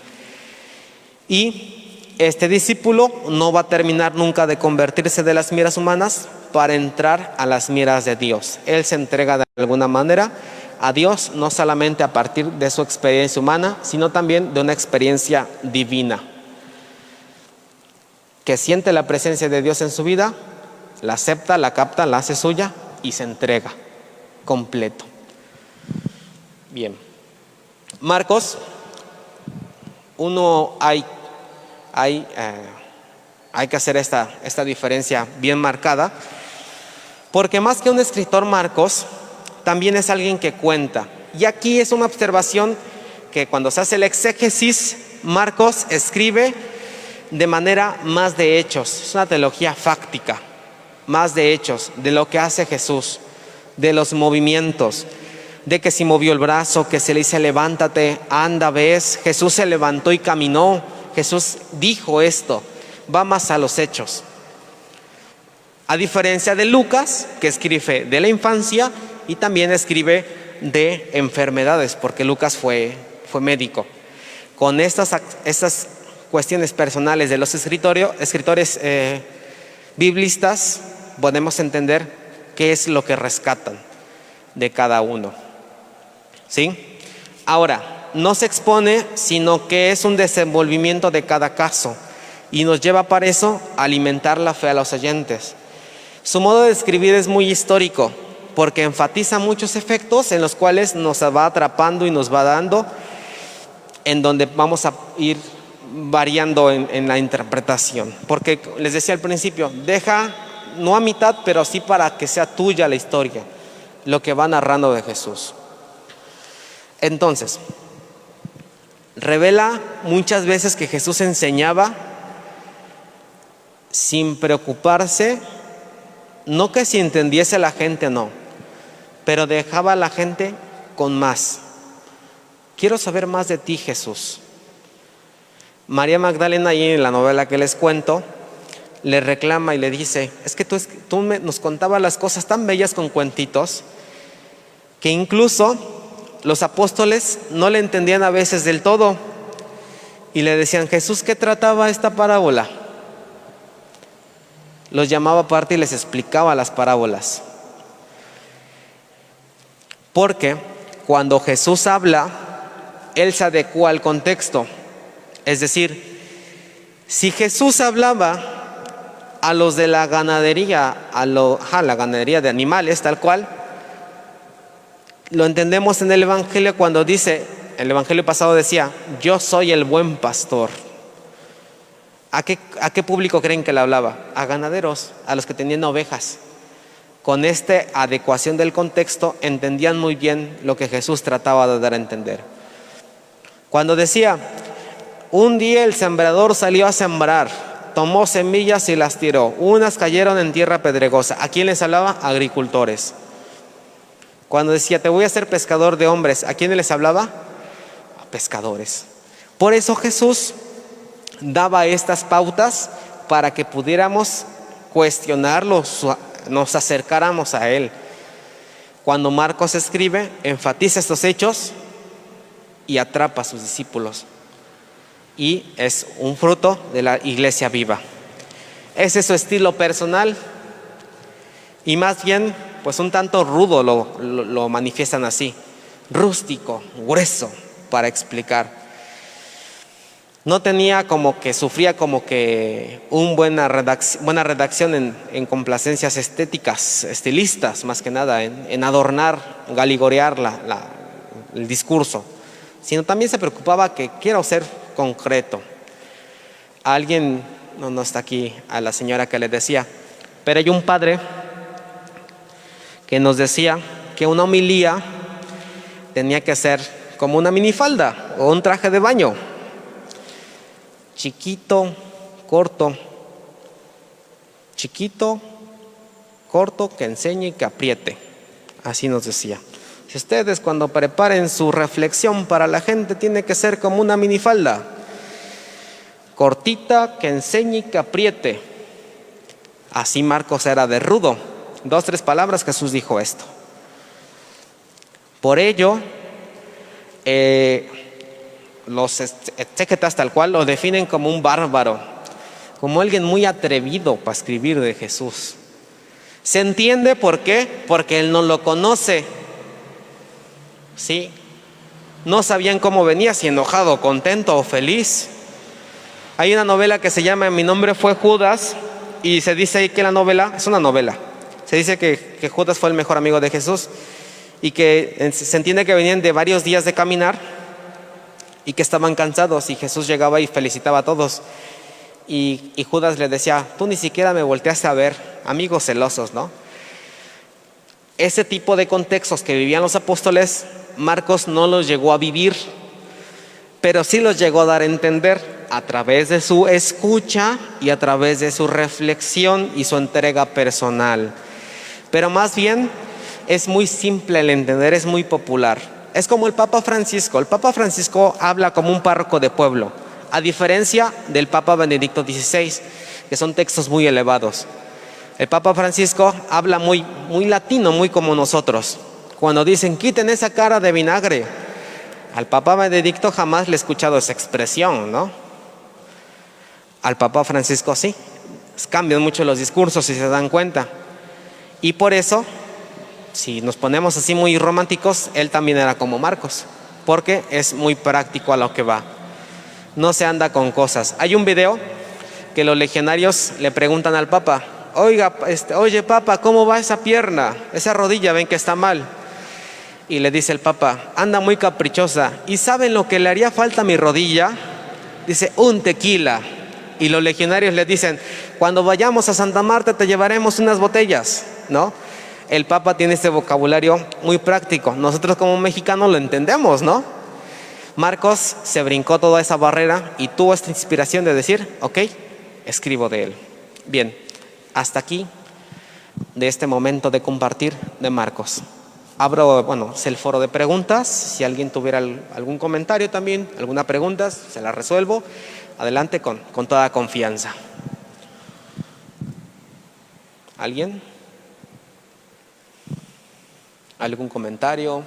Y este discípulo no va a terminar nunca de convertirse de las miras humanas para entrar a las miras de Dios. Él se entrega de alguna manera a Dios, no solamente a partir de su experiencia humana, sino también de una experiencia divina. Que siente la presencia de Dios en su vida, la acepta, la capta, la hace suya y se entrega completo. Bien. Marcos, hay que hacer esta diferencia bien marcada, porque más que un escritor, Marcos también es alguien que cuenta. Y aquí es una observación que cuando se hace el exégesis, Marcos escribe de manera más de hechos. Es una teología fáctica, más de hechos, de lo que hace Jesús, de los movimientos, de que si movió el brazo, que se le dice: levántate, anda, ves. Jesús se levantó y caminó. Jesús dijo esto. Va más a los hechos. A diferencia de Lucas, que escribe de la infancia y también escribe de enfermedades, porque Lucas fue médico. Con estas cuestiones personales de los escritores biblistas, podemos entender qué es lo que rescatan de cada uno. ¿Sí? Ahora, no se expone, sino que es un desenvolvimiento de cada caso y nos lleva para eso a alimentar la fe a los oyentes. Su modo de escribir es muy histórico porque enfatiza muchos efectos en los cuales nos va atrapando y nos va dando, en donde vamos a ir variando en la interpretación. Porque les decía al principio, deja no a mitad, pero sí para que sea tuya la historia. lo que va narrando de Jesús. Entonces, revela muchas veces que Jesús enseñaba sin preocuparse, no que si entendiese la gente, no, pero dejaba a la gente con más. Quiero saber más de ti, Jesús. María Magdalena, ahí en la novela que les cuento, le reclama y le dice, es que tú nos contabas las cosas tan bellas con cuentitos, que incluso los apóstoles no le entendían a veces del todo, y le decían, Jesús, ¿qué trataba esta parábola? Los llamaba aparte y les explicaba las parábolas. Porque cuando Jesús habla, Él se adecua al contexto. Es decir, si Jesús hablaba a los de la ganadería, la ganadería de animales, tal cual, lo entendemos en el Evangelio cuando dice, el Evangelio pasado decía, yo soy el buen pastor. ¿A qué público creen que le hablaba? A ganaderos, a los que tenían ovejas. Con esta adecuación del contexto entendían muy bien lo que Jesús trataba de dar a entender. Cuando decía, un día el sembrador salió a sembrar, tomó semillas y las tiró, unas cayeron en tierra pedregosa. ¿A quién les hablaba? A agricultores. Cuando decía, te voy a hacer pescador de hombres, ¿a quién les hablaba? A pescadores. Por eso Jesús daba estas pautas para que pudiéramos cuestionarlo, nos acercáramos a Él. Cuando Marcos escribe, enfatiza estos hechos y atrapa a sus discípulos. Y es un fruto de la iglesia viva. Ese es su estilo personal. Y más bien, pues un tanto rudo lo manifiestan así. Rústico, grueso, para explicar. No tenía sufría como que buena redacción en complacencias estéticas, estilistas, más que nada, en adornar, galigorear el discurso, sino también se preocupaba que quiero ser concreto. Alguien, no está aquí, a la señora que le decía, pero hay un padre que nos decía que una homilía tenía que ser como una minifalda o un traje de baño. Chiquito, corto, que enseñe y que apriete. Así nos decía. Si ustedes cuando preparen su reflexión para la gente, tiene que ser como una minifalda. Cortita, que enseñe y que apriete. Así Marcos era de rudo. 2, 3 palabras Jesús dijo esto. Por ello, los exégetas tal cual lo definen como un bárbaro, como alguien muy atrevido para escribir de Jesús. ¿Se entiende por qué? Porque él no lo conoce. ¿Sí? No sabían cómo venía, si enojado, contento o feliz. Hay una novela que se llama Mi nombre fue Judas, y se dice ahí que la novela, es una novela, se dice que Judas fue el mejor amigo de Jesús, y que se entiende que venían de varios días de caminar y que estaban cansados, y Jesús llegaba y felicitaba a todos, y Judas le decía, tú ni siquiera me volteaste a ver, amigos celosos, ¿no? Ese tipo de contextos que vivían los apóstoles, Marcos no los llegó a vivir, pero sí los llegó a dar a entender a través de su escucha y a través de su reflexión y su entrega personal. Pero más bien es muy simple el entender, es muy popular. Es como el Papa Francisco. El Papa Francisco habla como un párroco de pueblo, a diferencia del Papa Benedicto XVI, que son textos muy elevados. El Papa Francisco habla muy latino, muy como nosotros. Cuando dicen, quiten esa cara de vinagre, al Papa Benedicto jamás le he escuchado esa expresión, ¿no? Al Papa Francisco sí. Cambian mucho los discursos, si se dan cuenta. Y por eso, si nos ponemos así muy románticos, él también era como Marcos, porque es muy práctico a lo que va. No se anda con cosas. Hay un video que los legionarios le preguntan al Papa, oye Papa, ¿cómo va esa pierna? Esa rodilla, ven que está mal. Y le dice el Papa, anda muy caprichosa. ¿Y saben lo que le haría falta a mi rodilla? Dice, un tequila. Y los legionarios le dicen, cuando vayamos a Santa Marta te llevaremos unas botellas, ¿no? el Papa tiene este vocabulario muy práctico. Nosotros como mexicanos lo entendemos, ¿no? Marcos se brincó toda esa barrera y tuvo esta inspiración de decir, ok, escribo de él. Bien, hasta aquí de este momento de compartir de Marcos. Abro, es el foro de preguntas. Si alguien tuviera algún comentario también, alguna pregunta, se la resuelvo. Adelante con toda confianza. ¿Alguien? ¿Algún comentario?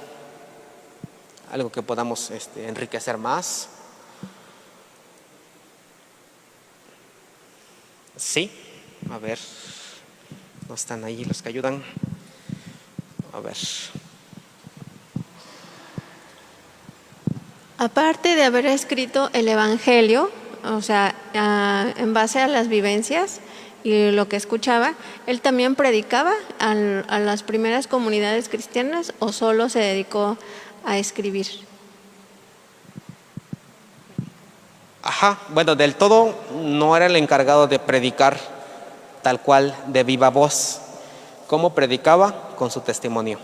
¿Algo que podamos enriquecer más? Sí, a ver. No están ahí los que ayudan. A ver. Aparte de haber escrito el Evangelio, o sea, en base a las vivencias y lo que escuchaba, ¿él también predicaba a las primeras comunidades cristianas o solo se dedicó a escribir? Ajá, del todo no era el encargado de predicar tal cual de viva voz. ¿Cómo predicaba? Con su testimonio.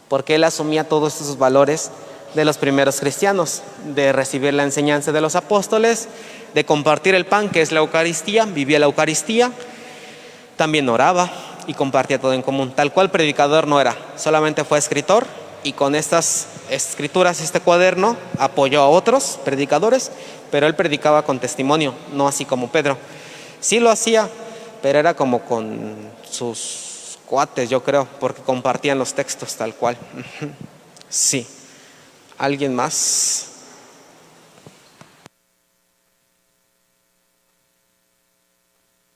Porque él asumía todos estos valores de los primeros cristianos, de recibir la enseñanza de los apóstoles, de compartir el pan, que es la Eucaristía, vivía la Eucaristía, también oraba y compartía todo en común. Tal cual predicador no era, solamente fue escritor y con estas escrituras, este cuaderno, apoyó a otros predicadores, pero él predicaba con testimonio, no así como Pedro. Sí lo hacía, pero era como con sus cuates, yo creo, porque compartían los textos tal cual. Sí. ¿Alguien más?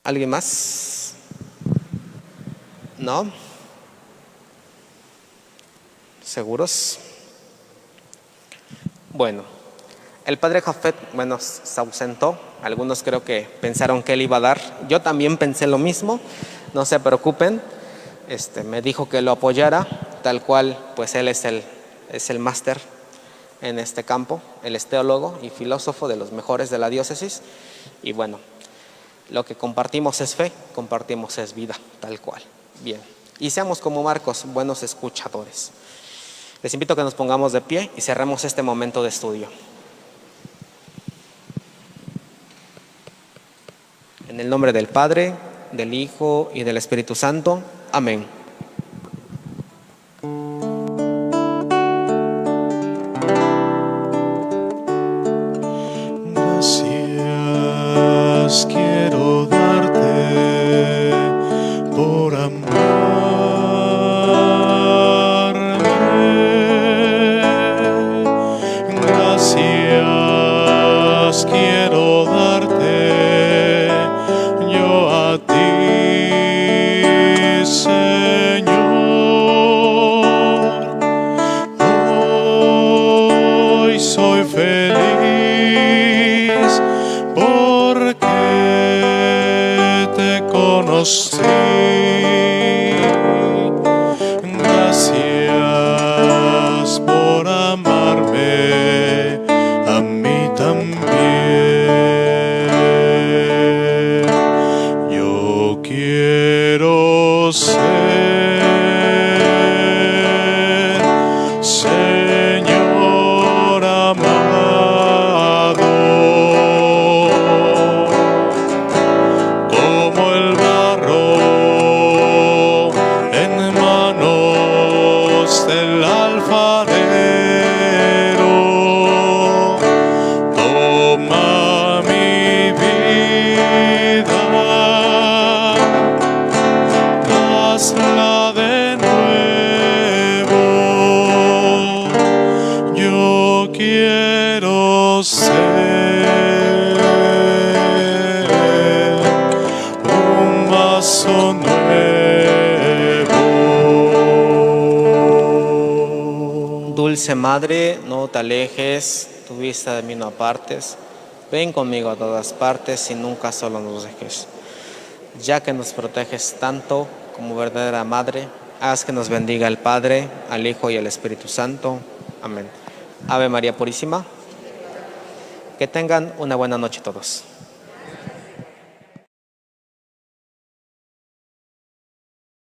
¿Alguien más? ¿No? ¿Seguros? Bueno, el padre Jafet, se ausentó. Algunos creo que pensaron que él iba a dar. Yo también pensé lo mismo. No se preocupen. Me dijo que lo apoyara, tal cual, pues él es el máster en este campo. Él es teólogo y filósofo de los mejores de la diócesis. Y lo que compartimos es fe, compartimos es vida, tal cual. Bien. Y seamos como Marcos, buenos escuchadores. Les invito a que nos pongamos de pie y cerremos este momento de estudio. En el nombre del Padre, del Hijo y del Espíritu Santo. Amén. Gracias quiero darte por amarme. Gracias quiero darte yo a ti, Señor. Hoy soy feliz porque te conocí. Gracias por amarme a mí también. Yo quiero ser, Señor amado, como el barro en manos del alfarero. Toma mi vida, hazla de nuevo. Yo quiero ser un vaso nuevo. Dulce Madre, no te alejes, tu vista de mí no apartes. Ven conmigo a todas partes y nunca solo nos dejes. Ya que nos proteges tanto como verdadera Madre, haz que nos bendiga el Padre, al Hijo y al Espíritu Santo. Amén. Ave María Purísima. Que tengan una buena noche todos.